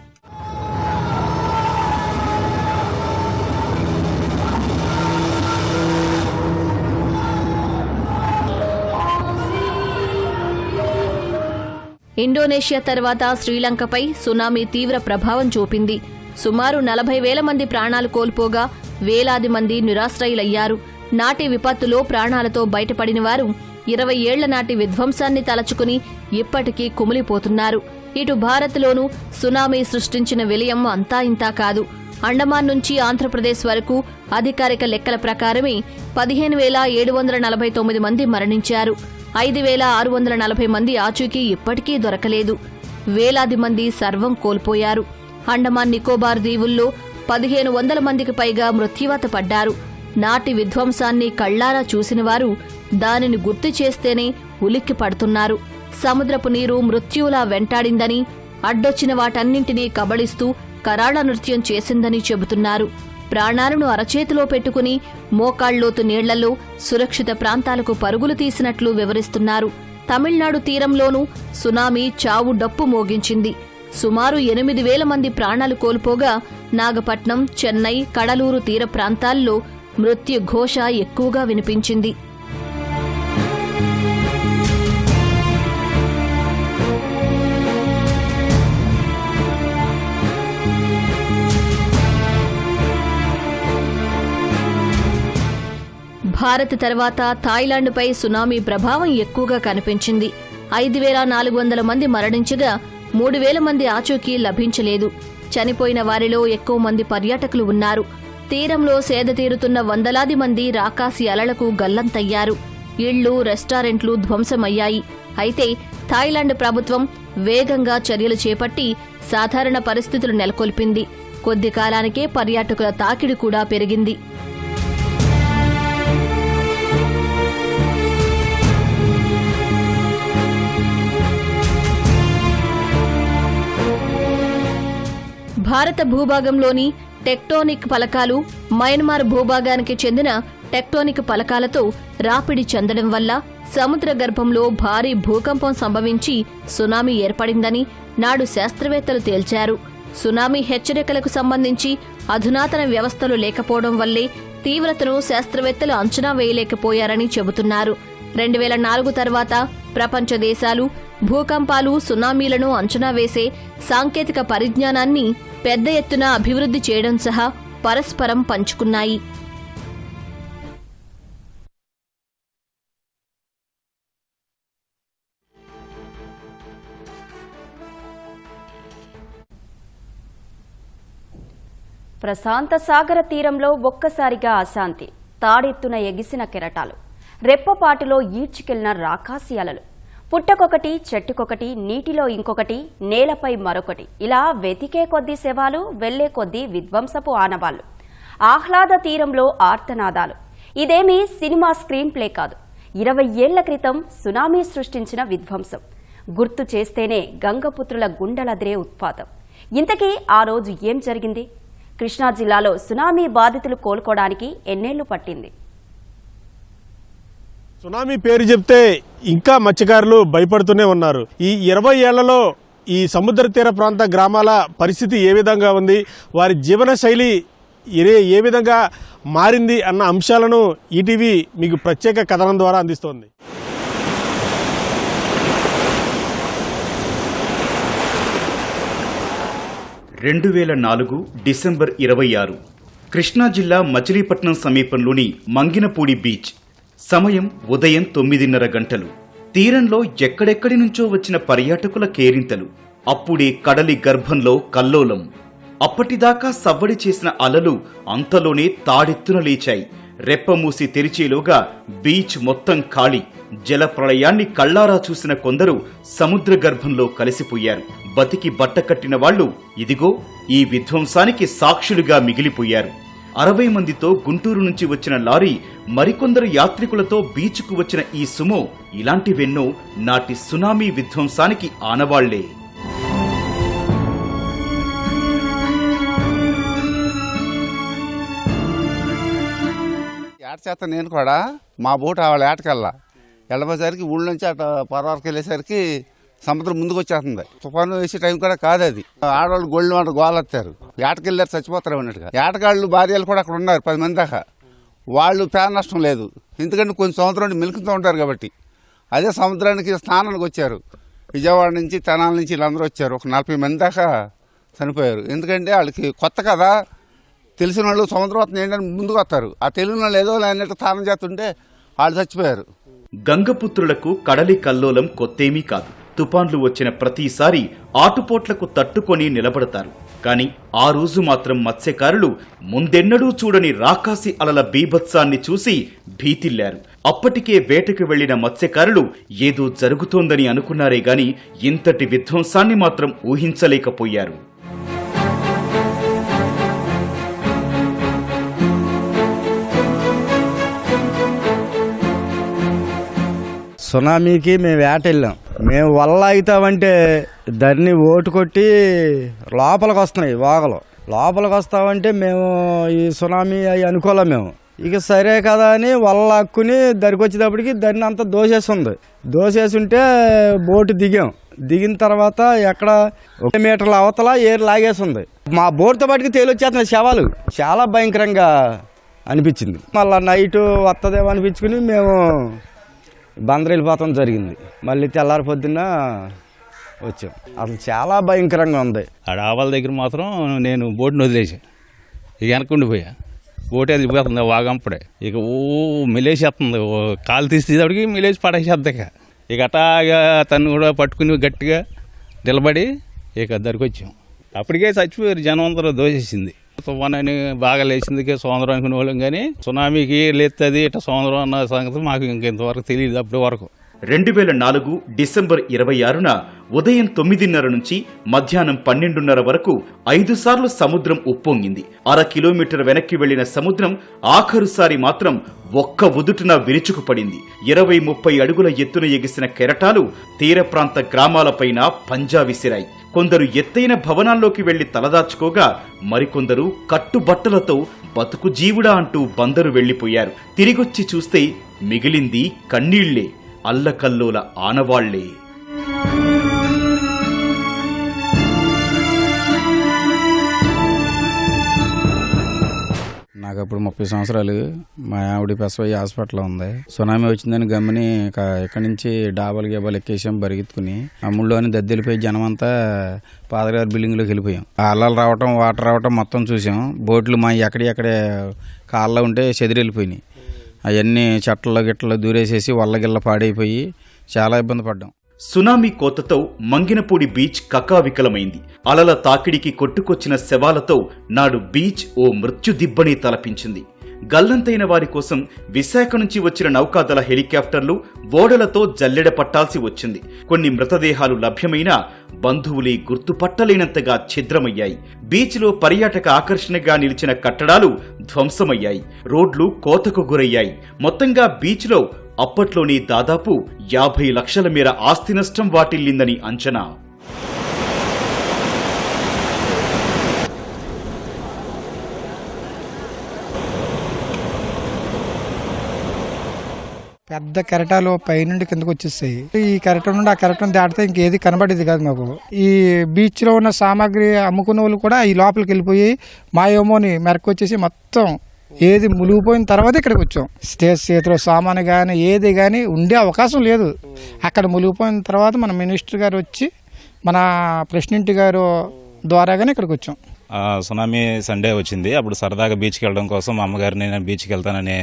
ఇండోనేషియా తర్వాత శ్రీలంకపై సునామీ తీవ్ర ప్రభావం చూపింది. సుమారు 40,000 మంది ప్రాణాలు కోల్పోగా వేలాది మంది నిరాశ్రయులయ్యారు. నాటి విపత్తులో ప్రాణాలతో బయటపడిన వారు 20 ఏళ్ల నాటి విధ్వంసాన్ని తలచుకుని ఇప్పటికీ కుమిలిపోతున్నారు. ఇటు భారత్లోనూ సునామీ సృష్టించిన విలయం అంతా ఇంతా కాదు. అండమాన్ నుంచి ఆంధ్రప్రదేశ్ వరకు అధికారిక లెక్కల ప్రకారమే 15,749 మంది మరణించారు. 5,640 మంది ఆచూకీ ఇప్పటికీ దొరకలేదు. వేలాది మంది సర్వం కోల్పోయారు. అండమాన్ నికోబార్ దీవుల్లో 1,500 మందికి పైగా మృత్యువాత పడ్డారు. నాటి విధ్వంసాన్ని కళ్లారా చూసినవారు దానిని గుర్తు చేస్తేనే ఉలిక్కి పడుతున్నారు. సముద్రపు నీరు మృత్యువులా వెంటాడిందని, అడ్డొచ్చిన వాటన్నింటినీ కబళిస్తూ కరాళ నృత్యం చేసిందని చెబుతున్నారు. ప్రాణాలను అరచేతిలో పెట్టుకుని మోకాళ్లోతు నీళ్లలో సురక్షిత ప్రాంతాలకు పరుగులు తీసినట్లు వివరిస్తున్నారు. తమిళనాడు తీరంలోనూ సునామీ చావు డప్పు మోగించింది. సుమారు 8,000 మంది ప్రాణాలు కోల్పోగా నాగపట్నం, చెన్నై, కడలూరు తీర ప్రాంతాల్లో మృత్యు ఘోష ఎక్కువగా వినిపించింది. భారత్ తర్వాత థాయిలాండ్పై సునామీ ప్రభావం ఎక్కువగా కనిపించింది. 5,400 మంది మరణించగా 3,000 మంది ఆచూకీ లభించలేదు. చనిపోయిన వారిలో ఎక్కువ మంది పర్యాటకులు ఉన్నారు. తీరంలో సేద తీరుతున్న వందలాది మంది రాకాసి అలలకు గల్లంతయ్యారు. ఇళ్లు, రెస్టారెంట్లు ధ్వంసమయ్యాయి. అయితే థాయిలాండ్ ప్రభుత్వం వేగంగా చర్యలు చేపట్టి సాధారణ పరిస్థితులు నెలకొల్పింది. కొద్ది కాలానికే పర్యాటకుల తాకిడి కూడా పెరిగింది. భారత భూభాగంలోని టెక్టోనిక్ పలకాలు మయన్మార్ భూభాగానికి చెందిన టెక్టోనిక్ పలకాలతో రాపిడి చెందడం వల్ల సముద్ర గర్భంలో భారీ భూకంపం సంభవించి సునామీ ఏర్పడిందని నాడు శాస్త్రవేత్తలు తేల్చారు. సునామీ హెచ్చరికలకు సంబంధించి అధునాతన వ్యవస్థలు లేకపోవడం వల్లే తీవ్రతను శాస్త్రవేత్తలు అంచనా వేయలేకపోయారని చెబుతున్నారు. 2004 తర్వాత ప్రపంచ దేశాలు భూకంపాలు, సునామీలను అంచనా వేసే సాంకేతిక పరిజ్ఞానాన్ని పెద్ద ఎత్తున అభివృద్ధి చేయడం సహా పరస్పరం పంచుకున్నాయి. ప్రశాంత సాగర తీరంలో ఒక్కసారిగా అశాంతి. తాడెత్తున ఎగిసిన కెరటాలు, రెప్పపాటులో ఈడ్చుకెళ్లిన రాకాసి అలలు. పుట్టకొకటి, చెట్టుకొకటి, నీటిలో ఇంకొకటి, నేలపై మరొకటి. ఇలా వెతికే కొద్దీ శవాలు, వెళ్లే కొద్దీ విధ్వంసపు ఆనవాళ్లు. ఆహ్లాద తీరంలో ఆర్తనాదాలు. ఇదేమీ సినిమా స్క్రీన్ ప్లే కాదు. 20 ఏళ్ల క్రితం సునామీ సృష్టించిన విధ్వంసం. గుర్తు చేస్తేనే గంగపుత్రుల గుండెలదిరే ఉత్పాతం. ఇంతకీ ఆ రోజు ఏం జరిగింది? కృష్ణా జిల్లాలో సునామీ బాధితులు కోలుకోవడానికి ఎన్నేళ్లు పట్టింది? సునామీ పేరు చెప్తే ఇంకా మత్స్యకారులు భయపడుతూనే ఉన్నారు. ఈ 20 ఏళ్లలో ఈ సముద్ర తీర ప్రాంత గ్రామాల పరిస్థితి ఏ విధంగా ఉంది, వారి జీవన శైలి ఏ విధంగా మారింది అన్న అంశాలను ఈటీవీ మీకు ప్రత్యేక కథనం ద్వారా అందిస్తోంది. డిసెంబర్ 26 కృష్ణా జిల్లా మచిలీపట్నం సమీపంలోని మంగినపూడి బీచ్. సమయం ఉదయం 9:30 గంటలు. తీరంలో ఎక్కడెక్కడి నుంచో వచ్చిన పర్యాటకుల కేరింతలు. అప్పుడే కడలి గర్భంలో కల్లోలం. అప్పటిదాకా సవ్వడి చేసిన అలలు అంతలోనే తాడెత్తున లేచాయి. రెప్పమూసి తెరిచేలోగా బీచ్ మొత్తం ఖాళీ. జల ప్రళయాన్ని కళ్లారా చూసిన కొందరు సముద్ర గర్భంలో కలిసిపోయారు. బతికి బట్టకట్టిన వాళ్లు ఇదిగో ఈ విధ్వంసానికి సాక్షులుగా మిగిలిపోయారు. 60 మందితో గుంటూరు నుంచి వచ్చిన లారీ, మరికొందరు యాత్రికులతో బీచ్కు వచ్చిన ఈ సుమో ఇలాంటివెన్నో నాటి సునామీ విధ్వంసానికి ఆనవాళ్లే. ఏటచేత నేను కూడా మా బోటు వాళ్ళ ఏటకెళ్ళా వెళ్ళబోసరికి ఊళ్ళో నుంచి అటు పరవరకు వెళ్ళేసరికి సముద్రం ముందుకు వచ్చేస్తుంది. తుఫాను వేసే టైం కూడా కాదు అది. ఆడవాళ్ళు గోళ్ళు వంట గోలెత్తారు. ఏటకెళ్ళారు, చచ్చిపోతారు అన్నట్టుగా. ఏటగాళ్ళు భార్యలు కూడా అక్కడ ఉన్నారు 10 మంది దాకా. వాళ్ళు పేద నష్టం లేదు, ఎందుకంటే కొంచెం సముద్రం మెలుకుతూ ఉంటారు కాబట్టి. అదే సముద్రానికి స్నానానికి వచ్చారు. విజయవాడ నుంచి, తెనాల నుంచి వీళ్ళందరూ వచ్చారు. ఒక 40 మంది దాకా చనిపోయారు. ఎందుకంటే వాళ్ళకి కొత్త కదా, తెలిసిన వాళ్ళు సముద్రం వస్తుంది ఏంటని ముందుకు వస్తారు. ఆ తెలియని వాళ్ళు ఏదో అన్నట్టు స్నానం చేస్తుంటే వాళ్ళు చచ్చిపోయారు. గంగపుత్రులకు కడలి కల్లోలం కొత్తేమీ కాదు. తుపాన్లు వచ్చిన ప్రతిసారి ఆటుపోట్లకు తట్టుకొని నిలబడతారు. కాని ఆ రోజు మాత్రం మత్స్యకారులు ముందెన్నడూ చూడని రాకాసి అలల బీభత్సాన్ని చూసి భీతిల్లారు. అప్పటికే వేటకు వెళ్లిన మత్స్యకారులు ఏదో జరుగుతోందని అనుకున్నారే గాని ఇంతటి విధ్వంసాన్ని మాత్రం ఊహించలేకపోయారు. సునామీకి మేము వేట వెళ్ళాం. మేము వల్ల అవుతామంటే దాన్ని ఓటు కొట్టి లోపలికి వస్తున్నాయి వాగలు. లోపలికి వస్తామంటే మేము ఈ సునామీ అవి అనుకోలేం. మేము ఇక సరే కదా అని వల్ల హక్కుని దరికి వచ్చేటప్పటికి దాన్ని అంతా దోసేసి ఉంటే బోటు దిగిన తర్వాత ఎక్కడ 1 మీటర్ల అవతల ఏరు లాగేసింది. మా బోటుతో పాటుకి తేలొచ్చేస్తున్నాయి శవాలు. చాలా భయంకరంగా అనిపించింది. మళ్ళీ నైట్ వస్తుందేమో అనిపించుకుని మేము బందర్ వెళ్ళిపోవడం జరిగింది. మళ్ళీ తెల్లారి పొద్దున్న వచ్చాం. అసలు చాలా భయంకరంగా ఉంది. ఆడ ఆవాల దగ్గర మాత్రం నేను బోటుని వదిలేసాను. ఇక వెనక్కుండిపోయా. బోటు వెళ్ళిపోతుంది వాగంపుడే. ఇక మెలేసేస్తుంది. కాలు తీసేటప్పటికి మెలేసి పడేసేద్ది. ఇక అటాగా తను కూడా పట్టుకుని గట్టిగా నిలబడి ఇక దరికి వచ్చాం. అప్పటికే చచ్చిపోయారు జనం అందరూ దోసేసింది. తుఫాన్ అని బాగా లేచిందికే సోదరం అనుకునే వాళ్ళం కానీ సునామీకి లేస్తుంది ఇట్లా సోదరం అన్న సంగతి మాకు ఇంకెంతవరకు తెలియదు అప్పటి వరకు. 2004 డిసెంబర్ 26న ఉదయం 9:30 నుంచి మధ్యాహ్నం 12:30 వరకు 5 సార్లు సముద్రం ఉప్పొంగింది. 1/2 కిలోమీటర్ వెనక్కి వెళ్లిన సముద్రం ఆఖరుసారి మాత్రం ఒక్క ఉదుటున విరుచుకుపడింది. 20-30 అడుగుల ఎత్తున ఎగిసిన కెరటాలు తీర ప్రాంత గ్రామాలపైన పంజా విసిరాయి. కొందరు ఎత్తైన భవనాల్లోకి వెళ్లి తలదాచుకోగా మరికొందరు కట్టుబట్టలతో బతుకు జీవుడా అంటూ బందరు వెళ్లిపోయారు. తిరిగొచ్చి చూస్తే మిగిలింది కన్నీళ్లే, అల్లకల్లోల ఆనవాళ్లే. నాకు అప్పుడు 30 సంవత్సరాలు. మా ఆవిడ పెసవయ్య హాస్పిటల్లో ఉంది. సునామీ వచ్చిందని గమ్ముని ఇక్కడి నుంచి డాబాలు గేబాలు ఎక్కేసాం పరిగెత్తుకుని. అమ్ముళ్ళోని దద్దెలిపోయి జనం అంతా పాదగారి బిల్డింగ్లోకి వెళ్ళిపోయాం. అల్లాలు రావటం వాటర్ రావటం మొత్తం చూసాం. బోట్లు మా ఎక్కడే కాళ్ళలో ఉంటే చెదిరెళ్ళిపోయినాయి. అవన్నీ చెట్లలో గిట్టలో దూరేసేసి వల్లగిల్ల పాడైపోయి చాలా ఇబ్బంది పడ్డాం. సునామీ కోతతో మంగినపూడి బీచ్ కకావికలమైంది. అలల తాకిడికి కొట్టుకొచ్చిన శవాలతో నాడు బీచ్ ఓ మృత్యుదిబ్బని తలపించింది. గల్లంతైన వారి కోసం విశాఖ నుంచి వచ్చిన నౌకాదళ హెలికాప్టర్లు ఓడలతో జల్లెడ పట్టాల్సి వచ్చింది. కొన్ని మృతదేహాలు లభ్యమైనా బంధువులే గుర్తుపట్టలేనంతగా ఛిద్రమయ్యాయి. బీచ్లో పర్యాటక ఆకర్షణగా నిలిచిన కట్టడాలు ధ్వంసమయ్యాయి. రోడ్లు కోతకు గురయ్యాయి. మొత్తంగా బీచ్లో అప్పట్లోనే దాదాపు 50 లక్షల మేర ఆస్తి నష్టం వాటిల్లిందని అంచనా. పెద్ద కెరటాలు పైనుండి కిందకు వచ్చేస్తాయి. ఈ కెరటం నుండి ఆ కెరటం దాటితే ఇంకేది కనబడేది కాదు మాకు. ఈ బీచ్ లో ఉన్న సామాగ్రి అమ్ముకునే వాళ్ళు కూడా ఈ లోపలికి వెళ్ళిపోయి మా ఏమోని మెరకొచ్చేసి మొత్తం ఏది మునిగిపోయిన తర్వాత ఇక్కడికి వచ్చాం. స్టేజ్ చేతిలో సామాను కానీ ఏది కానీ ఉండే అవకాశం లేదు. అక్కడ మునిగిపోయిన తర్వాత మన మినిస్టర్ గారు వచ్చి మన ప్రెసిడెంట్ గారు ద్వారాగానే ఇక్కడికి వచ్చాం. సునామీ సండే వచ్చింది. అప్పుడు సరదాగా బీచ్కి వెళ్ళడం కోసం మా అమ్మగారిని నేను బీచ్కి వెళ్తానని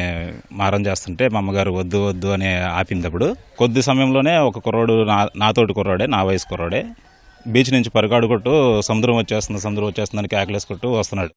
మారం చేస్తుంటే మా అమ్మగారు వద్దు అని ఆపింది. అప్పుడు కొద్ది సమయంలోనే ఒక కుర్రోడు నాతోటి కుర్రోడే, నా వయసు కుర్రోడే, బీచ్ నుంచి పరిగాడుకుంటూ సముద్రం వచ్చేస్తుందని కేకలేసుకుంటూ వస్తున్నాడు.